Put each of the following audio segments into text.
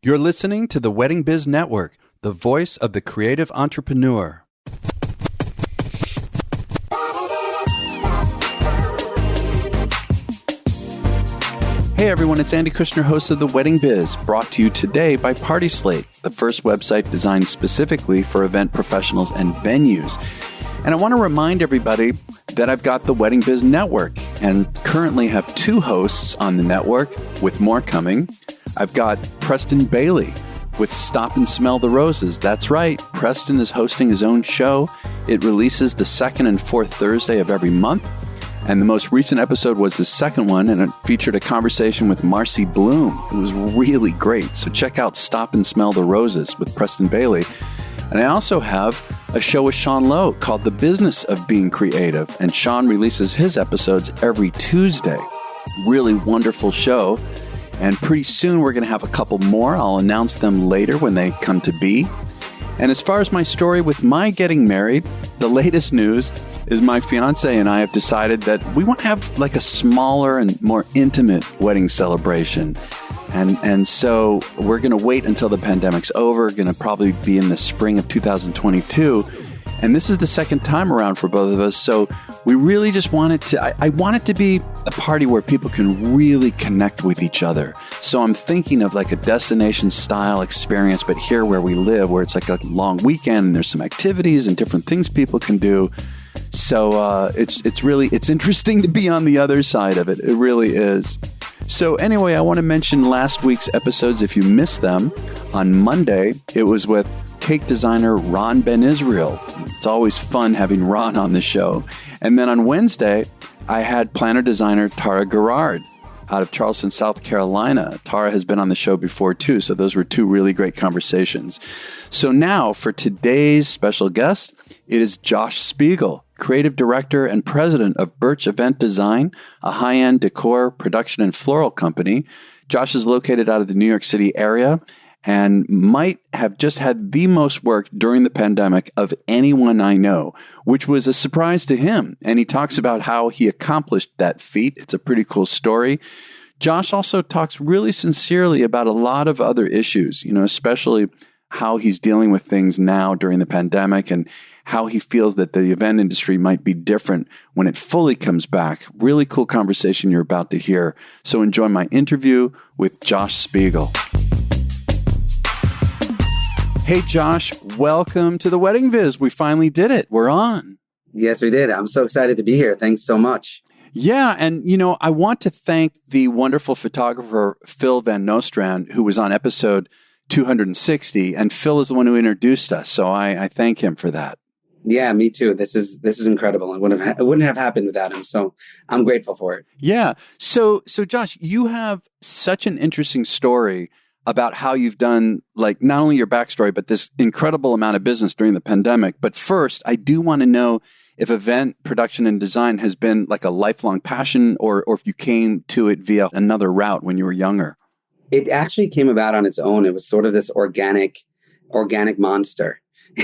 You're listening to the Wedding Biz Network, the voice of the creative entrepreneur. Hey everyone, it's Andy Kushner, host of The Wedding Biz, brought to you today by Party Slate, the first website designed specifically for event professionals and venues. And I want to remind everybody that I've got the Wedding Biz Network and currently have two hosts on the network with more coming. I've got Preston Bailey with Stop and Smell the Roses. That's right, Preston is hosting his own show. It releases the second and fourth Thursday of every month. And the most recent episode was the second one, and it featured a conversation with Marcy Bloom. It was really great. So check out Stop and Smell the Roses with Preston Bailey. And I also have a show with Sean Lowe called The Business of Being Creative. And Sean releases his episodes every Tuesday. Really wonderful show. And pretty soon we're going to have a couple more. I'll announce them later when they come to be. And as far as my story with my getting married, the latest news is my fiance and I have decided that we want to have like a smaller and more intimate wedding celebration. And so we're going to wait until the pandemic's over, going to probably be in the spring of 2022. And this is the second time around for both of us. So we really just wanted to, I want it to be a party where people can really connect with each other. So I'm thinking of like a destination style experience, but here where we live, where it's like a long weekend and there's some activities and different things people can do. So it's interesting to be on the other side of it. It really is. So anyway, I want to mention last week's episodes if you missed them. On Monday, it was with cake designer Ron Ben Israel. It's always fun having Ron on the show. And then on Wednesday, I had planner designer Tara Gerard out of Charleston, South Carolina. Tara has been on the show before too, so those were two really great conversations. So now for today's special guest, it is Josh Spiegel, creative director and president of Birch Event Design, a high-end decor, production, and floral company. Josh is located out of the New York City area and might have just had the most work during the pandemic of anyone I know, which was a surprise to him. And he talks about how he accomplished that feat. It's a pretty cool story. Josh also talks really sincerely about a lot of other issues, especially how he's dealing with things now during the pandemic and how he feels that the event industry might be different when it fully comes back. Really cool conversation you're about to hear. So enjoy my interview with Josh Spiegel. Hey, Josh, welcome to the Wedding Biz. We finally did it. We're on. Yes, we did. I'm so excited to be here. Thanks so much. Yeah. And, I want to thank the wonderful photographer, Phil Van Nostrand, who was on episode 260. And Phil is the one who introduced us. So I thank him for that. Yeah, me too. This is incredible. It wouldn't have happened without him. So I'm grateful for it. Yeah. So Josh, you have such an interesting story about how you've done, like, not only your backstory, but this incredible amount of business during the pandemic. But first, I do want to know if event production and design has been like a lifelong passion or if you came to it via another route when you were younger. It actually came about on its own. It was sort of this organic monster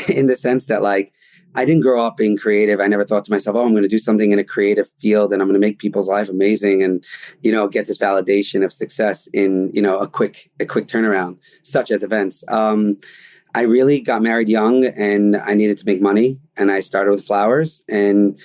in the sense that, like, I didn't grow up being creative. I never thought to myself, I'm going to do something in a creative field and I'm going to make people's life amazing and, get this validation of success in, a quick turnaround, such as events. I really got married young and I needed to make money. And I started with flowers. And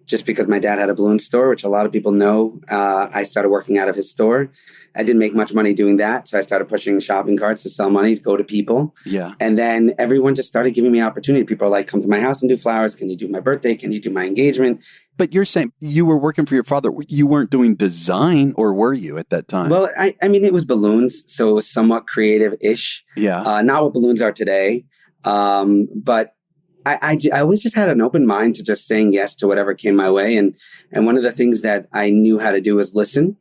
just because my dad had a balloon store, which a lot of people know, I started working out of his store. I didn't make much money doing that. So I started pushing shopping carts to sell money, to go to people. Yeah. And then everyone just started giving me opportunity. People are like, come to my house and do flowers. Can you do my birthday? Can you do my engagement? But you're saying you were working for your father. You weren't doing design, or were you at that time? Well, I mean, it was balloons. So it was somewhat creative-ish. Yeah. Not what balloons are today. But I always just had an open mind to just saying yes to whatever came my way. And one of the things that I knew how to do was listen.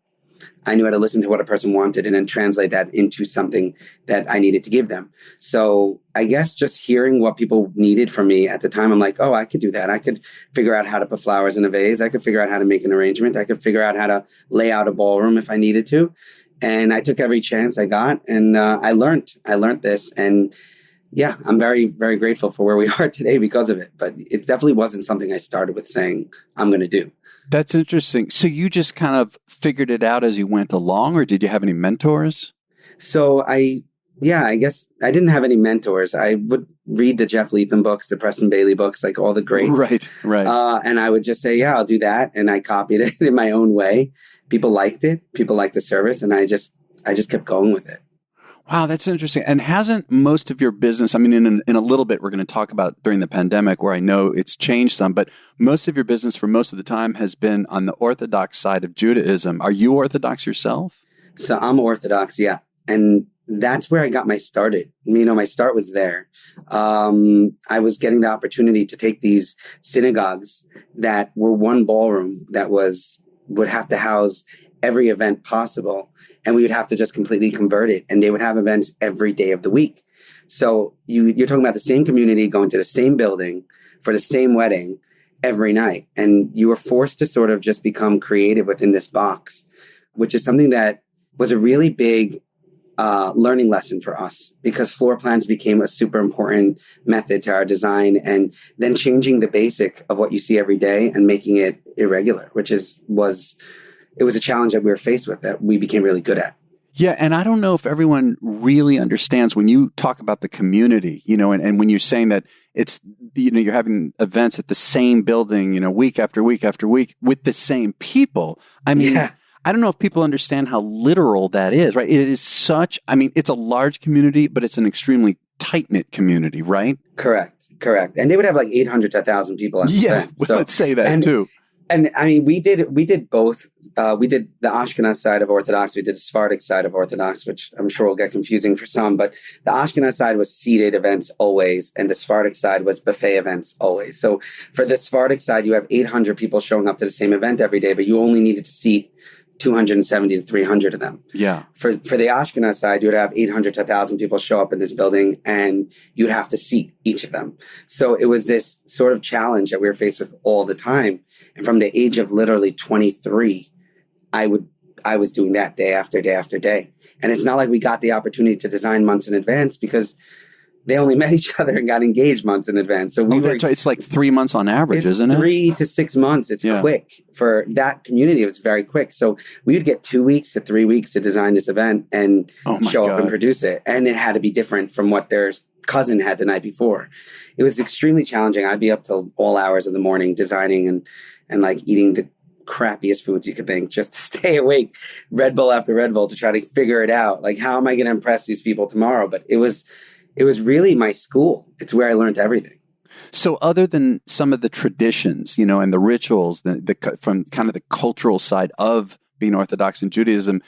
I knew how to listen to what a person wanted and then translate that into something that I needed to give them. So I guess just hearing what people needed from me at the time, I'm like, oh, I could do that. I could figure out how to put flowers in a vase. I could figure out how to make an arrangement. I could figure out how to lay out a ballroom if I needed to. And I took every chance I got. And I learned this. And yeah, I'm very, very grateful for where we are today because of it. But it definitely wasn't something I started with saying I'm going to do. That's interesting. So you just kind of figured it out as you went along, or did you have any mentors? So I Yeah, I guess I didn't have any mentors. I would read the Jeff Leatham books, the Preston Bailey books, like all the greats. Right. And I would just say, yeah, I'll do that. And I copied it in my own way. People liked it. People liked the service. And I just kept going with it. Wow, that's interesting. And hasn't most of your business, I mean, in a little bit, we're going to talk about during the pandemic where I know it's changed some, but most of your business for most of the time has been on the Orthodox side of Judaism. Are you Orthodox yourself? So I'm Orthodox, yeah. And that's where I got my started. My start was there. I was getting the opportunity to take these synagogues that were one ballroom that would have to house every event possible. And we would have to just completely convert it. And they would have events every day of the week. So you're talking about the same community going to the same building for the same wedding every night. And you were forced to sort of just become creative within this box, which is something that was a really big learning lesson for us, because floor plans became a super important method to our design, and then changing the basic of what you see every day and making it irregular, which was a challenge that we were faced with that we became really good at. Yeah. And I don't know if everyone really understands when you talk about the community, and when you're saying that it's, you're having events at the same building, week after week after week with the same people. I mean, yeah. I don't know if people understand how literal that is, right? It is it's a large community, but it's an extremely tight-knit community, right? Correct. And they would have like 800 to 1,000 people at the event. So, let's say that too. And I mean, we did both. We did the Ashkenaz side of Orthodox. We did the Sephardic side of Orthodox, which I'm sure will get confusing for some. But the Ashkenaz side was seated events always, and the Sephardic side was buffet events always. So for the Sephardic side, you have 800 people showing up to the same event every day, but you only needed to seat 270 to 300 of them. Yeah. For the Ashkenaz side, you would have 800 to 1,000 people show up in this building, and you'd have to seat each of them. So it was this sort of challenge that we were faced with all the time. And from the age of literally 23, I was doing that day after day after day. And it's not like we got the opportunity to design months in advance, because they only met each other and got engaged months in advance. So that's right. It's like 3 months on average, isn't it? 3 to 6 months. It's quick. For that community, it was very quick. So we would get 2 weeks to 3 weeks to design this event and show up and produce it. And it had to be different from what their cousin had the night before. It was extremely challenging. I'd be up till all hours of the morning designing and like eating the crappiest foods you could think, just to stay awake, Red Bull after Red Bull, to try to figure it out. Like, how am I going to impress these people tomorrow? But it was really my school. It's where I learned everything. So other than some of the traditions, and the rituals, from kind of the cultural side of being Orthodox in Judaism,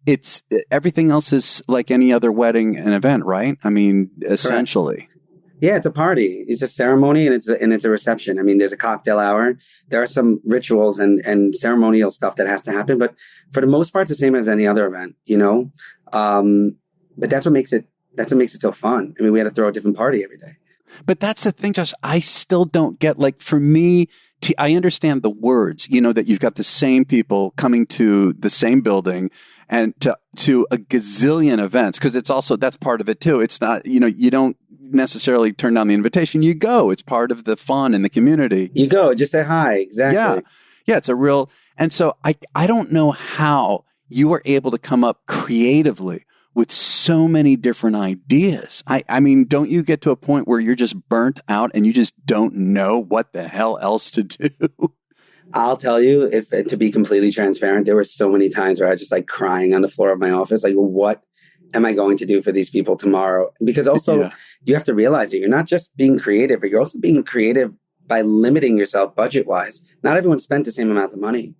it's everything else is like any other wedding and event, right? I mean, essentially. Correct. Yeah, it's a party. It's a ceremony, and it's a reception. I mean, there's a cocktail hour. There are some rituals and ceremonial stuff that has to happen, but for the most part, it's the same as any other event, But that's what makes it so fun. I mean, we had to throw a different party every day. But that's the thing, Josh, I still don't get, like, for me, I understand the words, that you've got the same people coming to the same building and to a gazillion events, because it's also, that's part of it too. It's not, you don't necessarily turn down the invitation. You go. It's part of the fun in the community. You go. Just say hi. Exactly. Yeah. It's a real, and so I don't know how you were able to come up creatively with so many different ideas. I mean, don't you get to a point where you're just burnt out and you just don't know what the hell else to do? I'll tell you, to be completely transparent, there were so many times where I was just like crying on the floor of my office, like, what am I going to do for these people tomorrow? Because also you have to realize that you're not just being creative, but you're also being creative by limiting yourself budget-wise. Not everyone spent the same amount of money.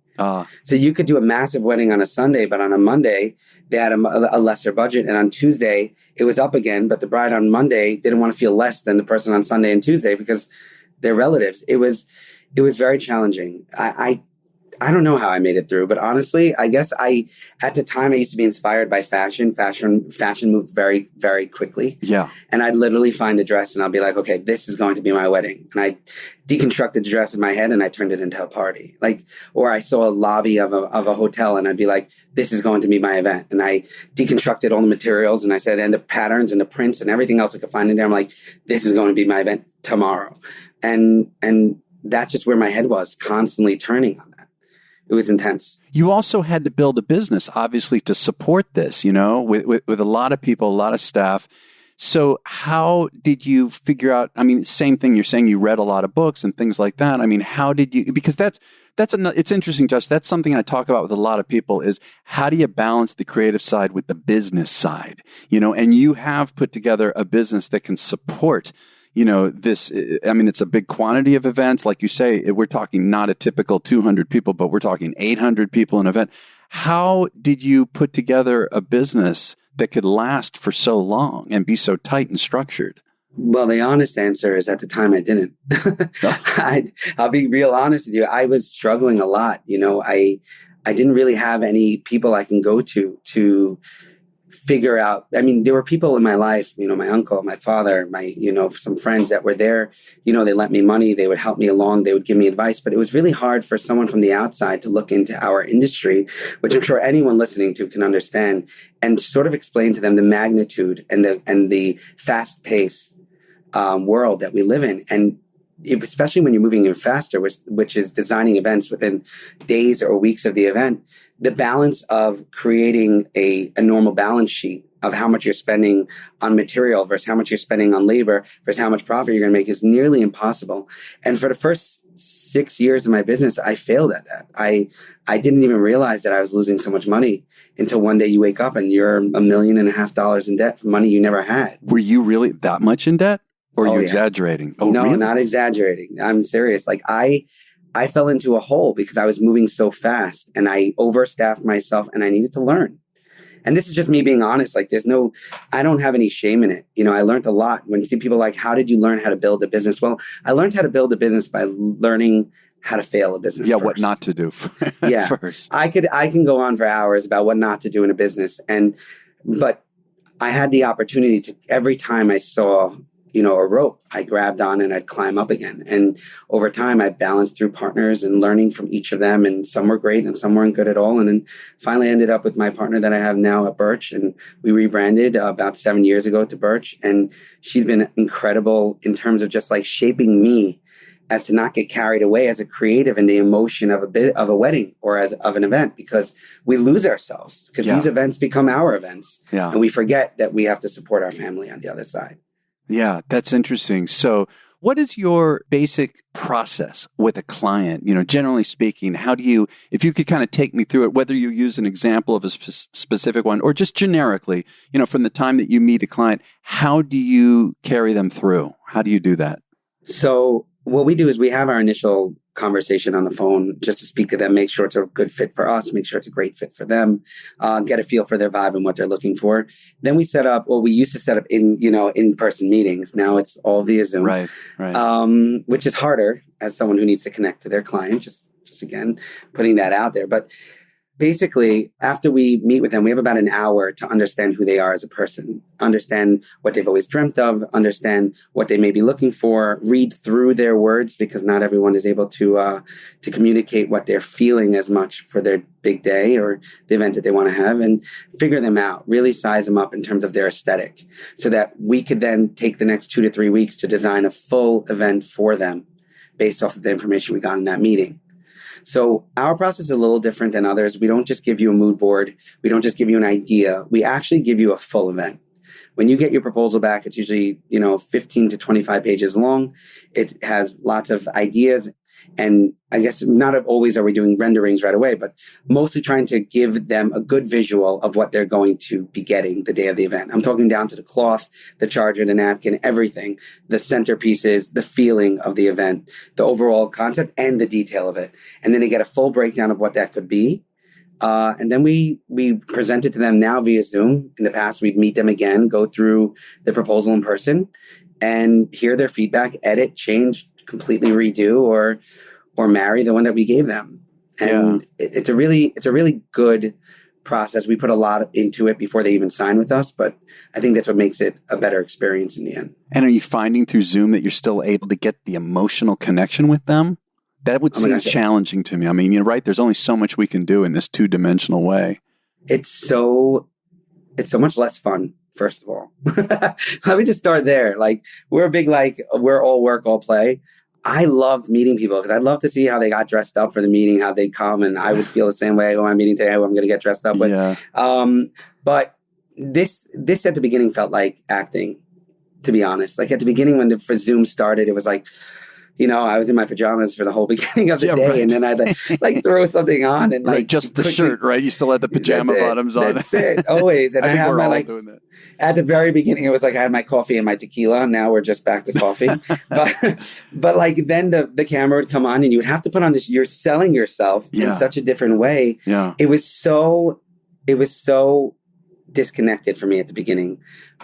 So you could do a massive wedding on a Sunday, but on a Monday, they had a lesser budget. And on Tuesday, it was up again. But the bride on Monday didn't want to feel less than the person on Sunday and Tuesday because they're relatives. It was very challenging. I don't know how I made it through, but honestly, I guess at the time I used to be inspired by fashion. Fashion moved very, very quickly. Yeah. And I'd literally find a dress and I'll be like, okay, this is going to be my wedding. And I deconstructed the dress in my head and I turned it into a party. Or I saw a lobby of a hotel and I'd be like, this is going to be my event. And I deconstructed all the materials and I said, and the patterns and the prints and everything else I could find in there. I'm like, this is going to be my event tomorrow. And that's just where my head was, constantly turning on that. It was intense. You also had to build a business, obviously, to support this, with a lot of people, a lot of staff. So how did you figure out, same thing, you're saying you read a lot of books and things like that. How did you, because it's interesting, Josh, that's something I talk about with a lot of people is how do you balance the creative side with the business side, and you have put together a business that can support this, it's a big quantity of events. Like you say, we're talking not a typical 200 people, but we're talking 800 people an event. How did you put together a business that could last for so long and be so tight and structured? Well, the honest answer is at the time I didn't. I'll be real honest with you. I was struggling a lot. I didn't really have any people I can go to figure out. There were people in my life, my uncle, my father, some friends that were there, they lent me money. They would help me along. They would give me advice, but it was really hard for someone from the outside to look into our industry, which I'm sure anyone listening to can understand, and sort of explain to them the magnitude and the fast pace world that we live in. And especially when you're moving in faster, which is designing events within days or weeks of the event, the balance of creating a normal balance sheet of how much you're spending on material versus how much you're spending on labor versus how much profit you're going to make is nearly impossible. And for the first 6 years of my business, I failed at that. I didn't even realize that I was losing so much money until one day you wake up and you're $1.5 million in debt for money you never had. Were you really that much in debt? Or are you exaggerating? Oh, no, really? Not exaggerating. I'm serious. Like I fell into a hole because I was moving so fast and I overstaffed myself and I needed to learn. And this is just me being honest. Like I don't have any shame in it. I learned a lot. When you see people like, how did you learn how to build a business? Well, I learned how to build a business by learning how to fail a business. Yeah, first. What not to do first. I can go on for hours about what not to do in a business. But I had the opportunity to, every time I saw a rope, I grabbed on and I'd climb up again. And over time, I balanced through partners and learning from each of them. And some were great and some weren't good at all. And then finally ended up with my partner that I have now at Birch. And we rebranded about 7 years ago to Birch. And she's been incredible in terms of just like shaping me as to not get carried away as a creative in the emotion of a wedding or of an event, because we lose ourselves because these events become our events. Yeah. And we forget that we have to support our family on the other side. Yeah, that's interesting. So what is your basic process with a client? Generally speaking, how do you, if you could kind of take me through it, whether you use an example of a specific one or just generically, from the time that you meet a client, how do you carry them through? How do you do that? So what we do is we have our initial conversation on the phone just to speak to them, make sure it's a good fit for us, make sure it's a great fit for them, get a feel for their vibe and what they're looking for. Then we we used to set up in-person meetings. Now it's all via Zoom, right. Which is harder as someone who needs to connect to their client, just again, putting that out there. But basically, after we meet with them, we have about an hour to understand who they are as a person, understand what they've always dreamt of, understand what they may be looking for, read through their words, because not everyone is able to communicate what they're feeling as much for their big day or the event that they want to have, and figure them out, really size them up in terms of their aesthetic, so that we could then take the next 2 to 3 weeks to design a full event for them based off of the information we got in that meeting. So our process is a little different than others. We don't just give you a mood board. We don't just give you an idea. We actually give you a full event. When you get your proposal back, it's usually, 15 to 25 pages long. It has lots of ideas. And I guess not always are we doing renderings right away, but mostly trying to give them a good visual of what they're going to be getting the day of the event. I'm talking down to the cloth, the charger, the napkin, everything, the centerpieces, the feeling of the event, the overall concept, and the detail of it. And then they get a full breakdown of what that could be. And then we present it to them now via Zoom. In the past, we'd meet them again, go through the proposal in person, and hear their feedback, edit, change, completely redo, or marry the one that we gave them. And it's a really good process. We put a lot into it before they even sign with us, but I think that's what makes it a better experience in the end. And are you finding through Zoom that you're still able to get the emotional connection with them? That would seem challenging to me. Right? There's only so much we can do in this 2-dimensional way. It's so much less fun. First of all, let me just start there. Like we're all work, all play. I loved meeting people because I'd love to see how they got dressed up for the meeting, how they come, and I would feel the same way. Who I'm meeting today, who I'm going to get dressed up with. Yeah. But this at the beginning felt like acting, to be honest. Like at the beginning when the Zoom started, it was like, I was in my pajamas for the whole beginning of the day, right. And then I'd like throw something on and like just the shirt, right? You still had the pajama bottoms on. That's it, always. And I think had we're my all doing that. At the very beginning, it was like I had my coffee and my tequila. Now we're just back to coffee. but like then the camera would come on and you would have to put on this. You're selling yourself in such a different way. Yeah. It was so disconnected for me at the beginning,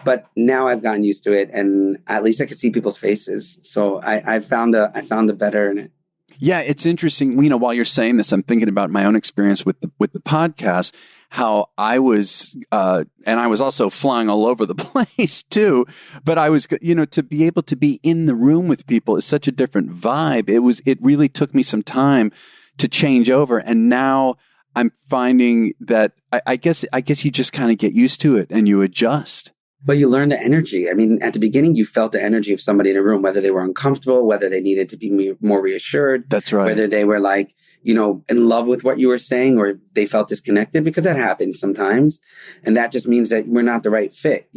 but now I've gotten used to it, and at least I could see people's faces. So I found a better in it. Yeah, it's interesting. While you're saying this, I'm thinking about my own experience with the podcast. How I was, and I was also flying all over the place too. But I was, to be able to be in the room with people is such a different vibe. It really took me some time to change over, and now I'm finding that I guess you just kind of get used to it and you adjust. But you learn the energy. I mean, at the beginning, you felt the energy of somebody in a room, whether they were uncomfortable, whether they needed to be more reassured. That's right. Whether they were like, in love with what you were saying, or they felt disconnected, because that happens sometimes. And that just means that we're not the right fit,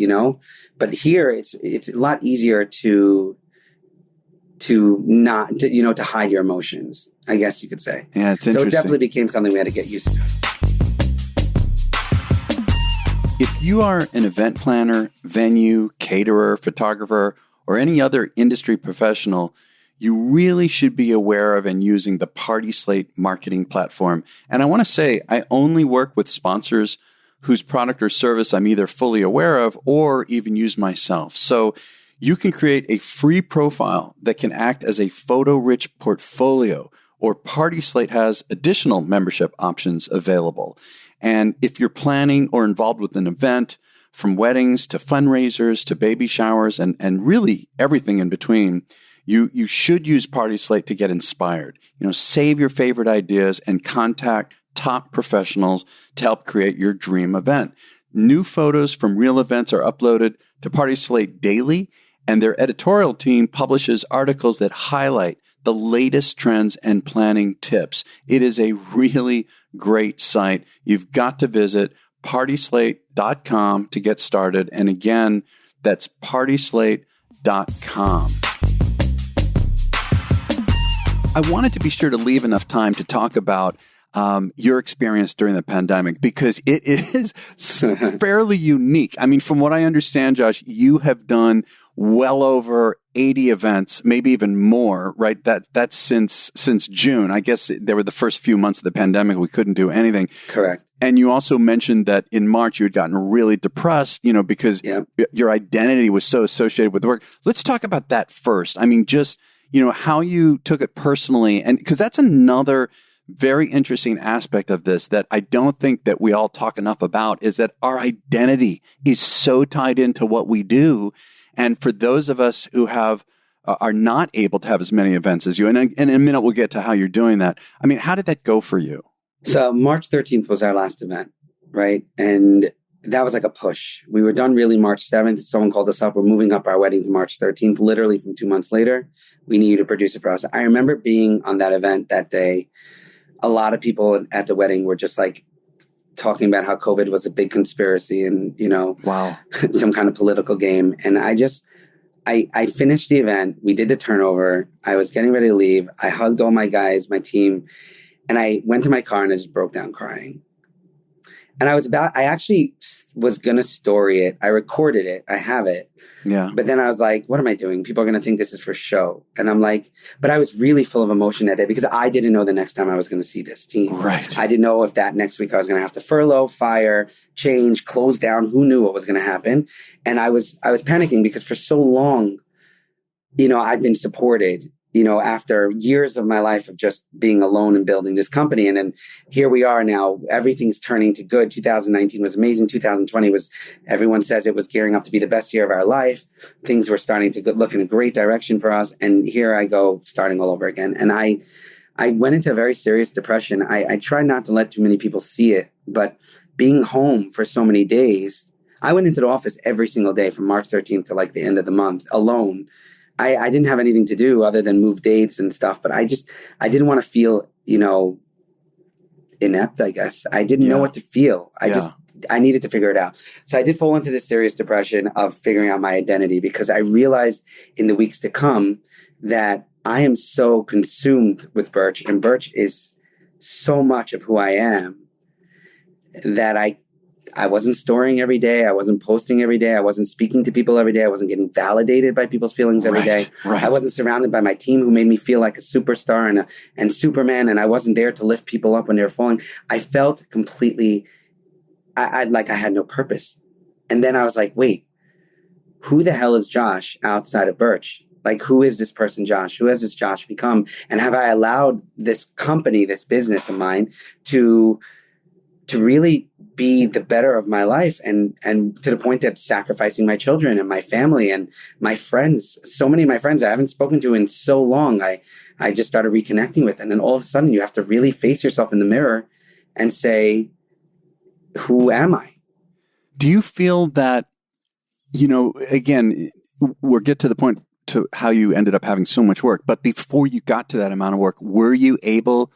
But here, it's a lot easier to hide your emotions, I guess you could say. Yeah, it's interesting. So it definitely became something we had to get used to. If you are an event planner, venue, caterer, photographer, or any other industry professional, you really should be aware of and using the Party Slate marketing platform. And I want to say, I only work with sponsors whose product or service I'm either fully aware of or even use myself. So you can create a free profile that can act as a photo-rich portfolio, or Party Slate has additional membership options available. And if you're planning or involved with an event, from weddings to fundraisers to baby showers and really everything in between, you should use Party Slate to get inspired. Save your favorite ideas and contact top professionals to help create your dream event. New photos from real events are uploaded to Party Slate daily, and their editorial team publishes articles that highlight the latest trends and planning tips. It is a really great site. You've got to visit partyslate.com to get started. And again, that's partyslate.com. I wanted to be sure to leave enough time to talk about your experience during the pandemic, because it is fairly unique. I mean, from what I understand, Josh, you have done well over 80 events, maybe even more, right? That's since June. I guess there were the first few months of the pandemic, we couldn't do anything. Correct. And you also mentioned that in March you had gotten really depressed, because your identity was so associated with the work. Let's talk about that first. I mean, just, how you took it personally, and because that's another very interesting aspect of this that I don't think that we all talk enough about, is that our identity is so tied into what we do. And for those of us who are not able to have as many events as you, and in a minute we'll get to how you're doing that. I mean, how did that go for you? So March 13th was our last event, right? And that was like a push. We were done really March 7th. Someone called us up. We're moving up our wedding to March 13th, literally from 2 months later. We need you to produce it for us. I remember being on that event that day. A lot of people at the wedding were just like talking about how COVID was a big conspiracy and, wow, some kind of political game. And I finished the event. We did the turnover. I was getting ready to leave. I hugged all my guys, my team, and I went to my car and I just broke down crying. And I actually was going to story it. I recorded it. I have it. Yeah. But then I was like, what am I doing? People are going to think this is for show. And I'm like, but I was really full of emotion that day because I didn't know the next time I was going to see this team. Right. I didn't know if that next week I was going to have to furlough, fire, change, close down. Who knew what was going to happen? And I was panicking because for so long, I've been supported, after years of my life of just being alone and building this company. And then here we are now, everything's turning to good. 2019 was amazing. 2020 was, everyone says it was gearing up to be the best year of our life. Things were starting to look in a great direction for us. And here I go, starting all over again. And I went into a very serious depression. I tried not to let too many people see it, but being home for so many days, I went into the office every single day from March 13th to like the end of the month alone. I didn't have anything to do other than move dates and stuff, but I didn't want to feel, inept, I guess. I didn't know what to feel. I needed to figure it out. So I did fall into this serious depression of figuring out my identity, because I realized in the weeks to come that I am so consumed with Birch, and Birch is so much of who I am, that I wasn't storing every day. I wasn't posting every day. I wasn't speaking to people every day. I wasn't getting validated by people's feelings every day. Right. I wasn't surrounded by my team who made me feel like a superstar and Superman. And I wasn't there to lift people up when they were falling. I felt completely, I had no purpose. And then I was like, wait, who the hell is Josh outside of Birch? Like, who is this person, Josh? Who has this Josh become? And have I allowed this company, this business of mine, to really be the better of my life, and to the point that sacrificing my children and my family and my friends, so many of my friends I haven't spoken to in so long, I just started reconnecting with. And then all of a sudden you have to really face yourself in the mirror and say, who am I? Do you feel that, again, we'll get to the point to how you ended up having so much work, but before you got to that amount of work, were you able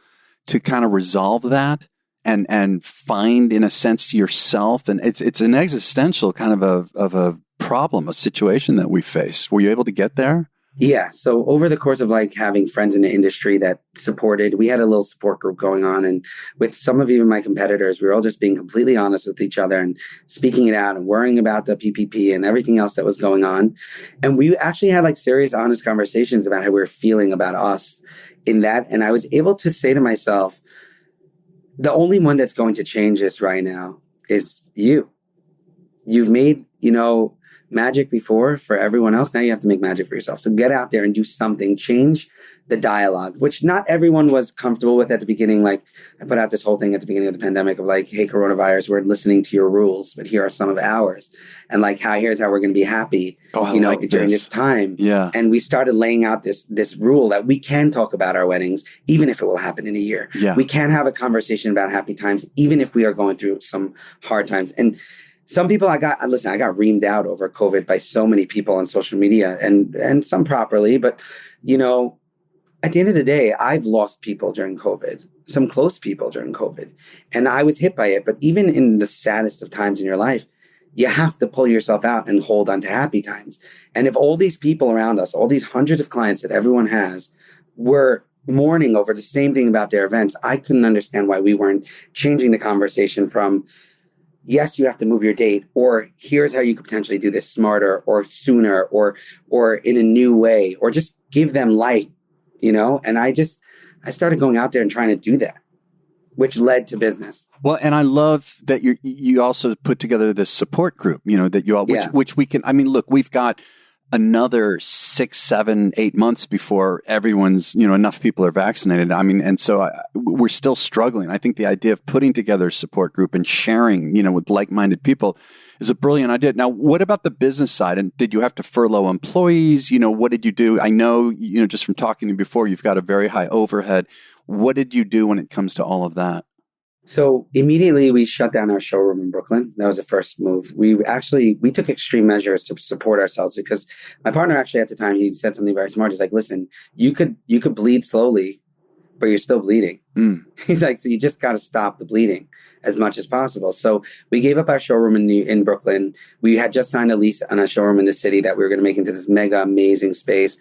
to kind of resolve that and find, in a sense, yourself? And it's an existential kind of a problem, a situation that we face. Were you able to get there? Yeah. So over the course of having friends in the industry that supported, we had a little support group going on. And with some of even my competitors, we were all just being completely honest with each other and speaking it out and worrying about the PPP and everything else that was going on. And we actually had serious, honest conversations about how we were feeling about us in that. And I was able to say to myself, the only one that's going to change this right now is you. You've made, magic before for everyone else. Now you have to make magic for yourself. So get out there and do something. Change the dialogue, which not everyone was comfortable with at the beginning. I put out this whole thing at the beginning of the pandemic of hey, coronavirus, we're listening to your rules, but here are some of ours. And here's how we're going to be happy, during this time. Yeah. And we started laying out this rule that we can talk about our weddings, even if it will happen in a year. Yeah. We can have a conversation about happy times, even if we are going through some hard times. And some people I got reamed out over COVID by so many people on social media, and some properly, but at the end of the day, I've lost people during COVID, some close people during COVID, and I was hit by it. But even in the saddest of times in your life, you have to pull yourself out and hold on to happy times. And if all these people around us, all these hundreds of clients that everyone has, were mourning over the same thing about their events, I couldn't understand why we weren't changing the conversation from, yes, you have to move your date, or here's how you could potentially do this smarter or sooner or in a new way, or just give them light, And I started going out there and trying to do that, which led to business. Well, and I love that you also put together this support group, that you all, which we can, look, we've got another 6, 7, 8 months before everyone's, enough people are vaccinated. And so we're still struggling. I think the idea of putting together a support group and sharing, with like-minded people is a brilliant idea. Now, what about the business side? And did you have to furlough employees? What did you do? I know, just from talking to you before, you've got a very high overhead. What did you do when it comes to all of that? So immediately we shut down our showroom in Brooklyn. That was the first move. We took extreme measures to support ourselves, because my partner actually at the time, he said something very smart. He's like, listen, you could bleed slowly, but you're still bleeding. He's like, so you just got to stop the bleeding as much as possible. So we gave up our showroom in Brooklyn. We had just signed a lease on a showroom in the city that we were going to make into this mega amazing space.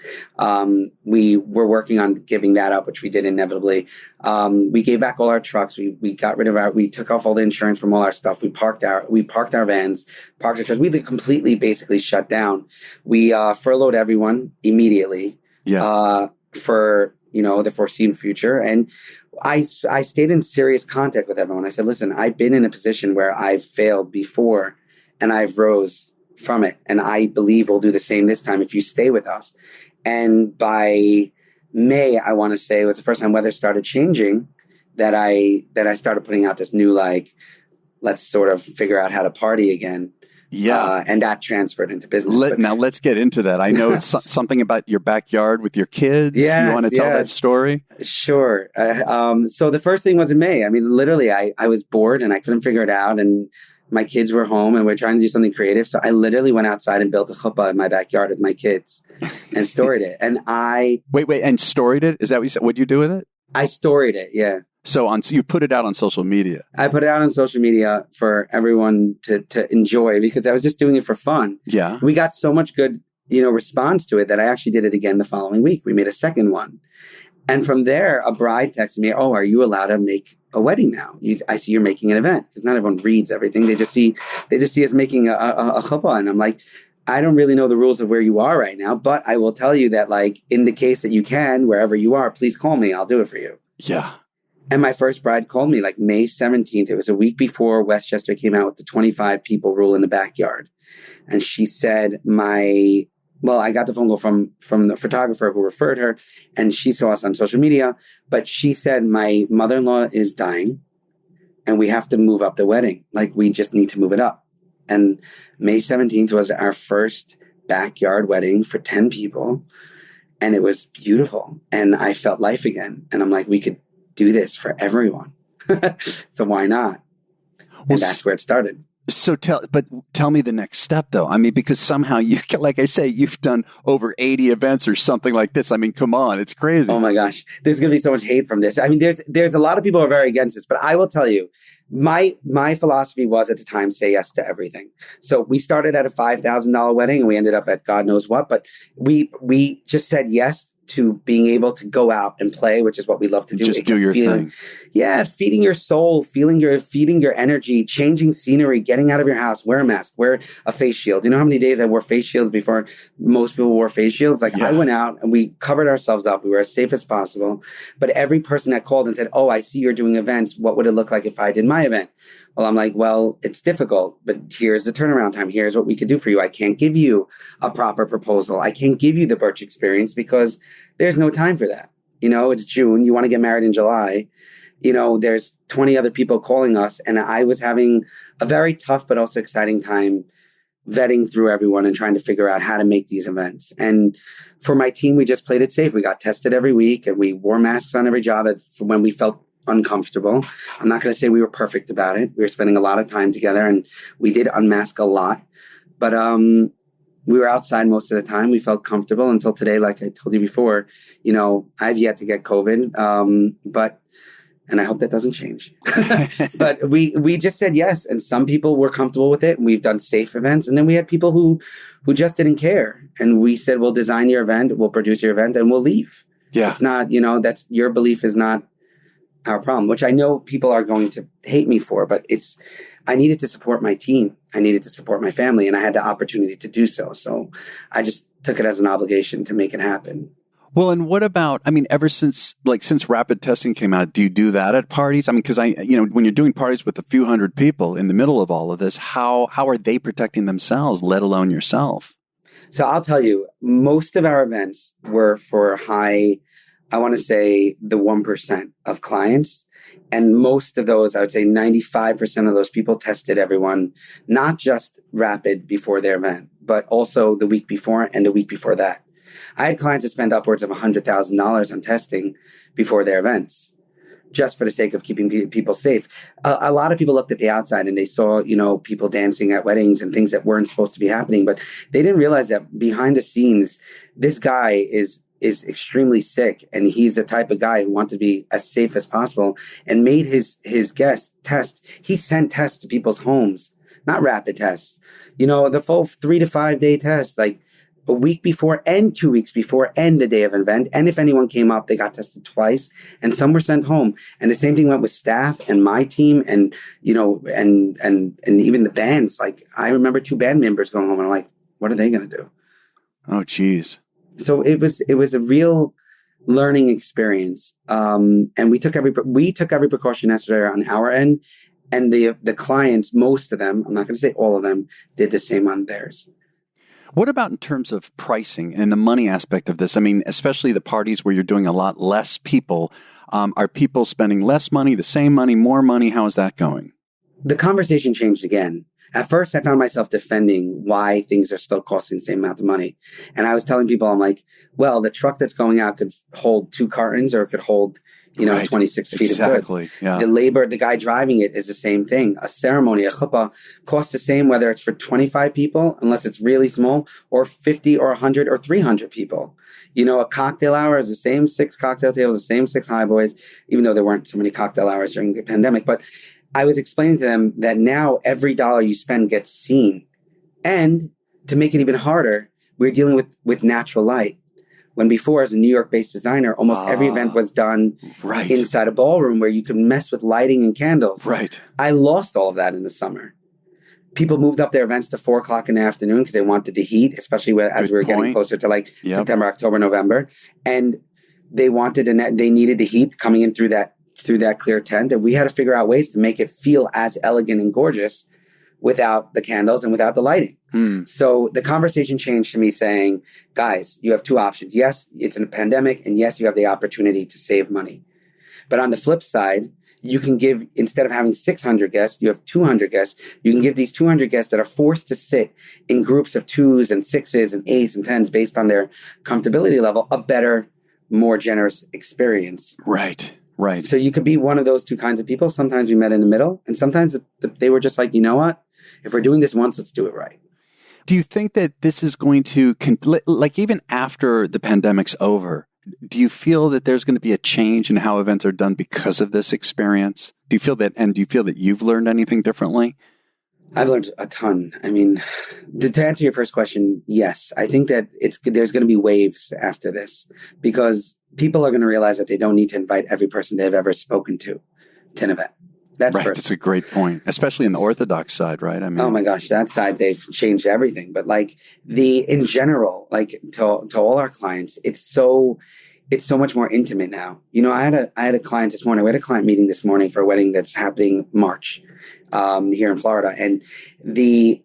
We were working on giving that up, which we did inevitably. We gave back all our trucks. We got rid of we took off all the insurance from all our stuff. We parked our vans, parked our trucks. We completely basically shut down. We furloughed everyone immediately. Yeah. For the foreseeable future. And I stayed in serious contact with everyone. I said, listen, I've been in a position where I've failed before and I've rose from it. And I believe we'll do the same this time if you stay with us. And by May, I want to say, it was the first time weather started changing that I started putting out this new, let's sort of figure out how to party again. Yeah. And that transferred into business. Now let's get into that. I know something about your backyard with your kids. Yes, you want to tell that story? Sure. So the first thing was in May. Literally, I was bored and I couldn't figure it out. And My kids were home and we're trying to do something creative. So I literally went outside and built a chuppah in my backyard with my kids and storied it. And Wait, and storied it? Is that what you said? What'd you do with it? I storied it, yeah. So you put it out on social media. I put it out on social media for everyone to enjoy because I was just doing it for fun. Yeah. We got so much good, response to it that I actually did it again the following week. We made a second one. And from there, a bride texted me, "Oh, are you allowed to make a wedding now? I see you're making an event," because not everyone reads everything. They just see us making a chuppah. And I'm like, I don't really know the rules of where you are right now, but I will tell you that, like, in the case that you can, wherever you are, please call me. I'll do it for you. Yeah. And my first bride called me like May 17th. It was a week before Westchester came out with the 25 people rule in the backyard. And she said, I got the phone call from the photographer who referred her, and she saw us on social media. But she said, my mother-in-law is dying and we have to move up the wedding. Like, we just need to move it up. And May 17th was our first backyard wedding for 10 people. And it was beautiful. And I felt life again. And I'm like, we could do this for everyone. So why not? And that's where it started. So tell me the next step, though. I mean, because somehow like I say, you've done over 80 events or something like this. I mean, come on, it's crazy. Oh my gosh, there's going to be so much hate from this. I mean, there's a lot of people who are very against this, but I will tell you, my philosophy was at the time, say yes to everything. So we started at a $5,000 wedding and we ended up at God knows what, but we just said yes to being able to go out and play, which is what we love to do. Just do your thing. Yeah, feeding your soul, feeding your energy, changing scenery, getting out of your house, wear a mask, wear a face shield. You know how many days I wore face shields before most people wore face shields? Like, yeah. I went out and we covered ourselves up. We were as safe as possible. But every person that called and said, "Oh, I see you're doing events. What would it look like if I did my event?" Well, I'm like, well, it's difficult, but here's the turnaround time. Here's what we could do for you. I can't give you a proper proposal. I can't give you the Birch experience because there's no time for that. It's June. You want to get married in July. There's 20 other people calling us. And I was having a very tough but also exciting time vetting through everyone and trying to figure out how to make these events. And for my team, we just played it safe. We got tested every week and we wore masks on every job when we felt uncomfortable. I'm not going to say we were perfect about it. We were spending a lot of time together and we did unmask a lot. But we were outside most of the time. We felt comfortable until today, like I told you before. I've yet to get COVID, and I hope that doesn't change. But we just said yes, and some people were comfortable with it. And we've done safe events, and then we had people who just didn't care. And we said, "We'll design your event, we'll produce your event, and we'll leave." Yeah, it's not, that's your belief is not our problem, which I know people are going to hate me for, but I needed to support my team. I needed to support my family, and I had the opportunity to do so. So I just took it as an obligation to make it happen. Well, and what about, ever since rapid testing came out, do you do that at parties? I mean, because when you're doing parties with a few hundred people in the middle of all of this, how are they protecting themselves, let alone yourself? So I'll tell you, most of our events were for I want to say the 1% of clients. And most of those, I would say 95% of those people tested everyone, not just rapid before their event, but also the week before and the week before that. I had clients that spent upwards of $100,000 on testing before their events, just for the sake of keeping people safe. A lot of people looked at the outside and they saw, people dancing at weddings and things that weren't supposed to be happening, but they didn't realize that behind the scenes, this guy is extremely sick, and he's the type of guy who wanted to be as safe as possible and made his guests test. He sent tests to people's homes, not rapid tests. The full 3 to 5 day test, like a week before and 2 weeks before and the day of an event. And if anyone came up, they got tested twice, and some were sent home. And the same thing went with staff and my team, and and even the bands. Like, I remember 2 band members going home, and I'm like, what are they going to do? Oh, geez. So it was a real learning experience, and we took every precaution necessary on our end, and the clients, most of them, I'm not going to say all of them, did the same on theirs. What about in terms of pricing and the money aspect of this? I mean, especially the parties where you're doing a lot less people. Are people spending less money, the same money, more money? How is that going? The conversation changed again. At first, I found myself defending why things are still costing the same amount of money. And I was telling people, I'm like, well, the truck that's going out could hold 2 cartons, or it could hold, Right. 26 feet of Exactly. goods. Yeah. The labor, the guy driving it is the same thing. A ceremony, a chuppah, costs the same whether it's for 25 people, unless it's really small, or 50 or 100 or 300 people. A cocktail hour is the same 6 cocktail tables, the same 6 highboys, even though there weren't so many cocktail hours during the pandemic. But I was explaining to them that now every dollar you spend gets seen. And to make it even harder, we're dealing with natural light. When before, as a New York-based designer, almost every event was done inside a ballroom where you could mess with lighting and candles. Right. I lost all of that in the summer. People moved up their events to 4 o'clock in the afternoon because they wanted the heat, especially as we were getting closer to September, October, November. And they needed the heat coming in through that clear tent. And we had to figure out ways to make it feel as elegant and gorgeous without the candles and without the lighting. So the conversation changed to me saying, guys, you have 2 options. Yes, it's a pandemic, and yes, you have the opportunity to save money. But on the flip side, you can give, instead of having 600 guests, you have 200 guests. You can give these 200 guests that are forced to sit in groups of 2s and 6s and 8s and 10s based on their comfortability level, a better, more generous experience. Right. So you could be one of those 2 kinds of people. Sometimes we met in the middle, and sometimes they were just like, you know what? If we're doing this once, let's do it right. Do you think that this is going to, even after the pandemic's over, do you feel that there's going to be a change in how events are done because of this experience? Do you feel that you've learned anything differently? I've learned a ton. I mean, to answer your first question, yes. I think that there's going to be waves after this because people are going to realize that they don't need to invite every person they've ever spoken to an event. That's right. First. That's a great point, especially in the Orthodox side, right? I mean, oh my gosh, that side, they've changed everything. But in general, to all our clients, it's so much more intimate now. I had a client this morning. We had a client meeting this morning for a wedding that's happening March here in Florida, and the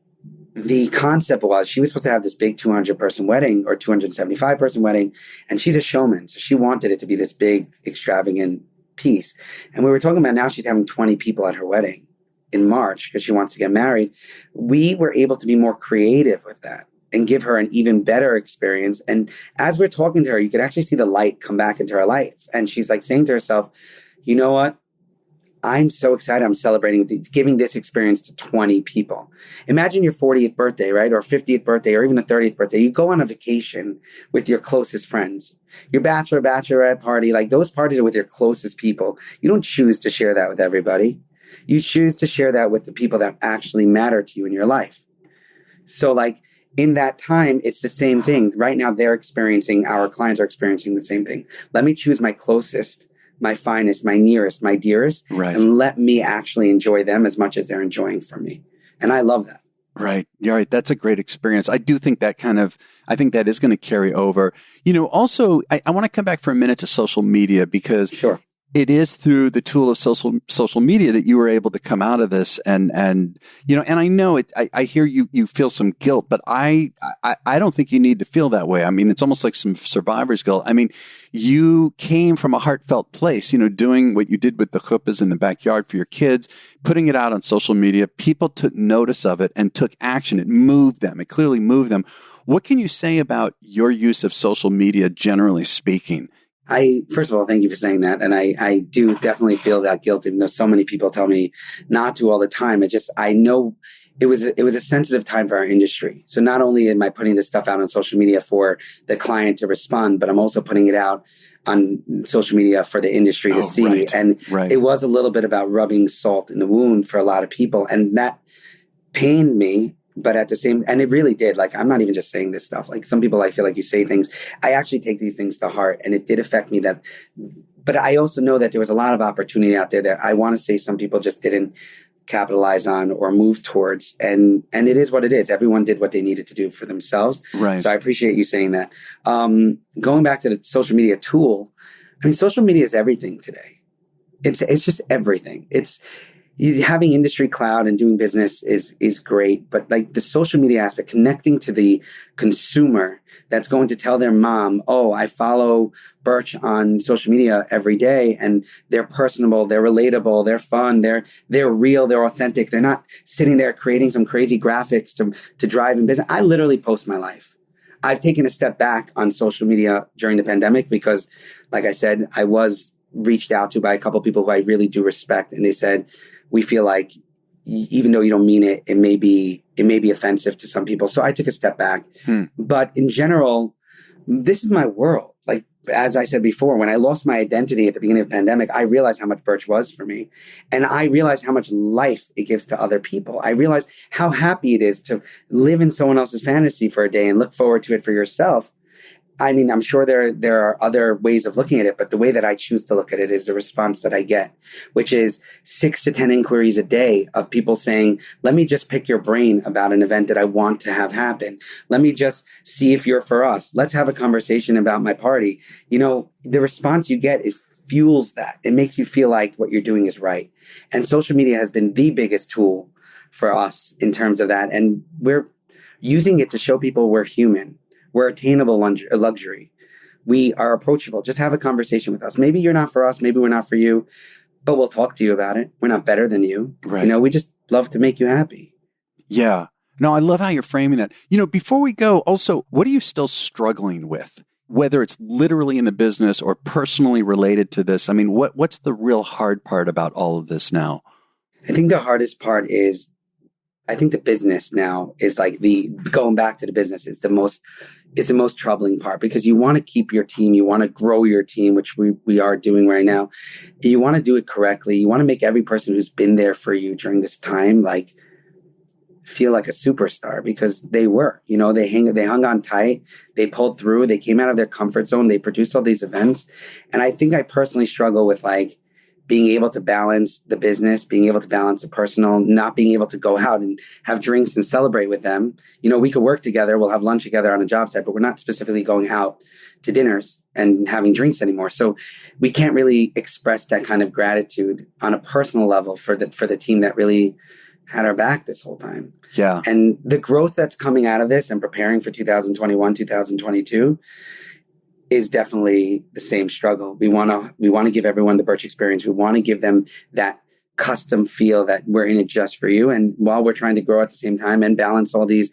concept was she was supposed to have this big 200-person wedding or 275-person wedding, and she's a showman, so she wanted it to be this big, extravagant piece. And we were talking about now she's having 20 people at her wedding in March because she wants to get married. We were able to be more creative with that and give her an even better experience. And as we're talking to her, you could actually see the light come back into her life. And she's saying to herself, you know what? I'm so excited. I'm celebrating, giving this experience to 20 people. Imagine your 40th birthday, right? Or 50th birthday, or even a 30th birthday. You go on a vacation with your closest friends. Your bachelorette party, those parties are with your closest people. You don't choose to share that with everybody. You choose to share that with the people that actually matter to you in your life. So in that time, it's the same thing. Right now, our clients are experiencing the same thing. Let me choose my closest, my finest, my nearest, my dearest, and let me actually enjoy them as much as they're enjoying from me. And I love that. Right. You're right. That's a great experience. I do think that I think that is going to carry over. Also, I want to come back for a minute to social media because sure. It is through the tool of social media that you were able to come out of this, and I know it. I hear you feel some guilt, but I don't think you need to feel that way. I mean, it's almost like some survivor's guilt. I mean, you came from a heartfelt place, doing what you did with the chuppahs in the backyard for your kids, putting it out on social media. People took notice of it and took action. It moved them. It clearly moved them. What can you say about your use of social media, generally speaking? First of all, thank you for saying that. And I do definitely feel that guilt, even though so many people tell me not to all the time. I know it was a sensitive time for our industry. So not only am I putting this stuff out on social media for the client to respond, but I'm also putting it out on social media for the industry to see. Right, and it was a little bit about rubbing salt in the wound for a lot of people. And that pained me. But and it really did. I'm not even just saying this stuff. Some people, I feel like you say things. I actually take these things to heart, and it did affect me. But I also know that there was a lot of opportunity out there that I want to say some people just didn't capitalize on or move towards. And it is what it is. Everyone did what they needed to do for themselves. Right. So I appreciate you saying that. Going back to the social media tool, I mean, social media is everything today. It's just everything. Having industry cloud and doing business is great, but the social media aspect, connecting to the consumer that's going to tell their mom, oh, I follow Birch on social media every day, and they're personable, they're relatable, they're fun, they're real, they're authentic. They're not sitting there creating some crazy graphics to drive in business. I literally post my life. I've taken a step back on social media during the pandemic because, like I said, I was reached out to by a couple of people who I really do respect. And they said, we feel like even though you don't mean it, it may be offensive to some people. So I took a step back. But in general, this is my world. Like, as I said before, when I lost my identity at the beginning of the pandemic, I realized how much Birch was for me. And I realized how much life it gives to other people. I realized how happy it is to live in someone else's fantasy for a day and look forward to it for yourself. I mean, I'm sure there are other ways of looking at it, but the way that I choose to look at it is the response that I get, which is 6 to 10 inquiries a day of people saying, let me just pick your brain about an event that I want to have happen. Let me just see if you're for us. Let's have a conversation about my party. You know, the response you get fuels that. It makes you feel like what you're doing is right. And social media has been the biggest tool for us in terms of that. And we're using it to show people we're human. We're attainable luxury. We are approachable. Just have a conversation with us. Maybe you're not for us. Maybe we're not for you, but we'll talk to you about it. We're not better than you. Right. You know, we just love to make you happy. Yeah. No, I love how you're framing that. You know, before we go, also, what are you still struggling with? Whether it's literally in the business or personally related to this. I mean, what's the real hard part about all of this now? I think the hardest part is, I think the business now is like going back to the business is the most troubling part, because you want to keep your team, you want to grow your team, which we are doing right now. You want to do it correctly. You want to make every person who's been there for you during this time, like, feel like a superstar, because they were, you know, they hung on tight, they pulled through, they came out of their comfort zone, they produced all these events. And I think I personally struggle with like being able to balance the business, being able to balance the personal, not being able to go out and have drinks and celebrate with them. You know, we could work together, we'll have lunch together on a job site, but we're not specifically going out to dinners and having drinks anymore. So we can't really express that kind of gratitude on a personal level for the team that really had our back this whole time. Yeah. And the growth that's coming out of this and preparing for 2021, 2022 is definitely the same struggle. We want to give everyone the Birch experience. We want to give them that custom feel that we're in it just for you. And while we're trying to grow at the same time and balance all these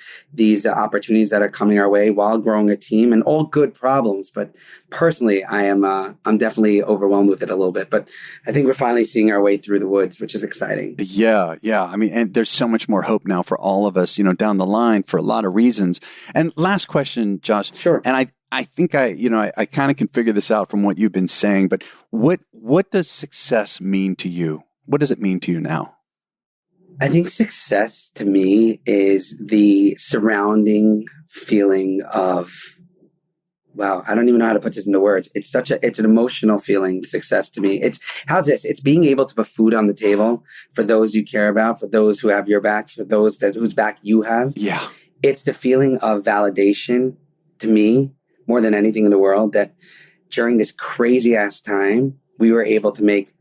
opportunities that are coming our way while growing a team, and all good problems. But personally, I'm definitely overwhelmed with it a little bit. But I think we're finally seeing our way through the woods, which is exciting. Yeah. I mean, and there's so much more hope now for all of us, you know, down the line for a lot of reasons. And last question, Josh. Sure. And I think I kind of can figure this out from what you've been saying, but what does success mean to you? What does it mean to you now? I think success to me is the surrounding feeling of, wow, I don't even know how to put this into words. It's an emotional feeling, success to me. It's being able to put food on the table for those you care about, for those who have your back, for those whose back you have. Yeah. It's the feeling of validation to me, more than anything in the world, that during this crazy ass time, we were able to make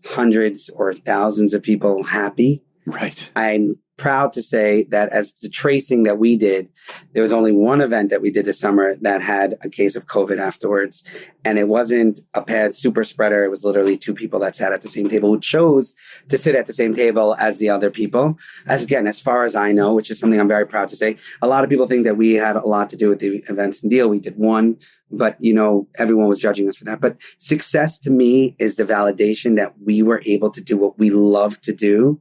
hundreds or thousands of people happy. Right. I'm proud to say that as the tracing that we did, there was only one event that we did this summer that had a case of COVID afterwards. And it wasn't a super spreader. It was literally 2 people that sat at the same table who chose to sit at the same table as the other people. As far as I know, which is something I'm very proud to say, a lot of people think that we had a lot to do with the events and deal. We did one, but you know, everyone was judging us for that. But success to me is the validation that we were able to do what we love to do.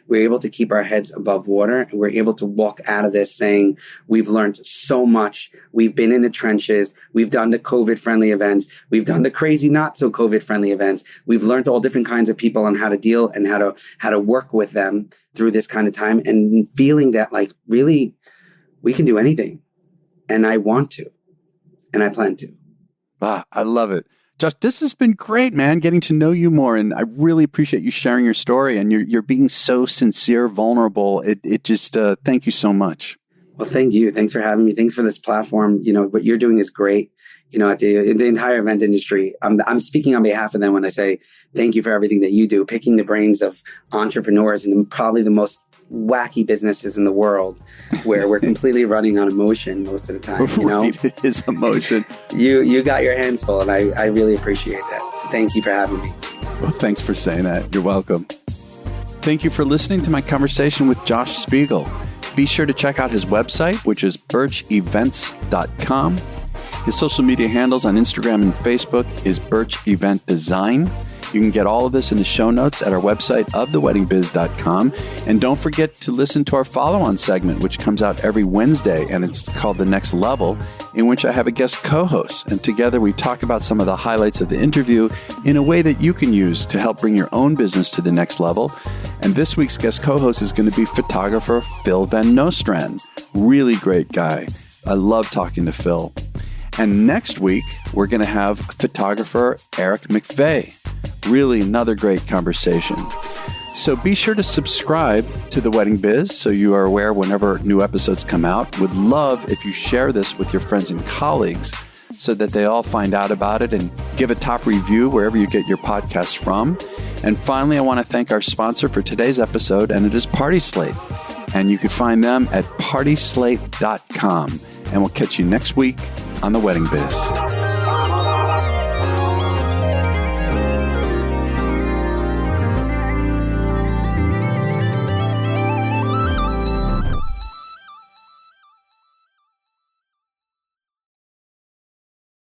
We're able to keep our heads above water, and we're able to walk out of this saying, we've learned so much. We've been in the trenches. We've done the COVID-friendly events. We've done the crazy, not so COVID-friendly events. We've learned all different kinds of people and how to deal and how to work with them through this kind of time, and feeling that like, really, we can do anything. And I want to, and I plan to. Ah, I love it. Josh, this has been great, man, getting to know you more. And I really appreciate you sharing your story, and you're being so sincere, vulnerable. It just, thank you so much. Well, thank you. Thanks for having me. Thanks for this platform. You know, what you're doing is great. You know, in the entire event industry, I'm speaking on behalf of them when I say thank you for everything that you do, picking the brains of entrepreneurs and probably the most wacky businesses in the world, where we're completely running on emotion most of the time. You know, right, it is emotion. You got your hands full, and I really appreciate that. So thank you for having me. Well, thanks for saying that. You're welcome. Thank you for listening to my conversation with Josh Spiegel. Be sure to check out his website, which is birchevents.com. His social media handles on Instagram and Facebook is Birch Event Design. You can get all of this in the show notes at our website oftheweddingbiz.com. And don't forget to listen to our follow-on segment, which comes out every Wednesday, and it's called The Next Level, in which I have a guest co-host. And together we talk about some of the highlights of the interview in a way that you can use to help bring your own business to the next level. And this week's guest co-host is going to be photographer Phil Van Nostrand. Really great guy. I love talking to Phil. And next week, we're going to have photographer Eric McVeigh. Really another great conversation. So be sure to subscribe to The Wedding Biz so you are aware whenever new episodes come out. Would love if you share this with your friends and colleagues so that they all find out about it, and give a top review wherever you get your podcast from. And finally, I want to thank our sponsor for today's episode, and it is Party Slate. And you can find them at partyslate.com. And we'll catch you next week on The Wedding Biz.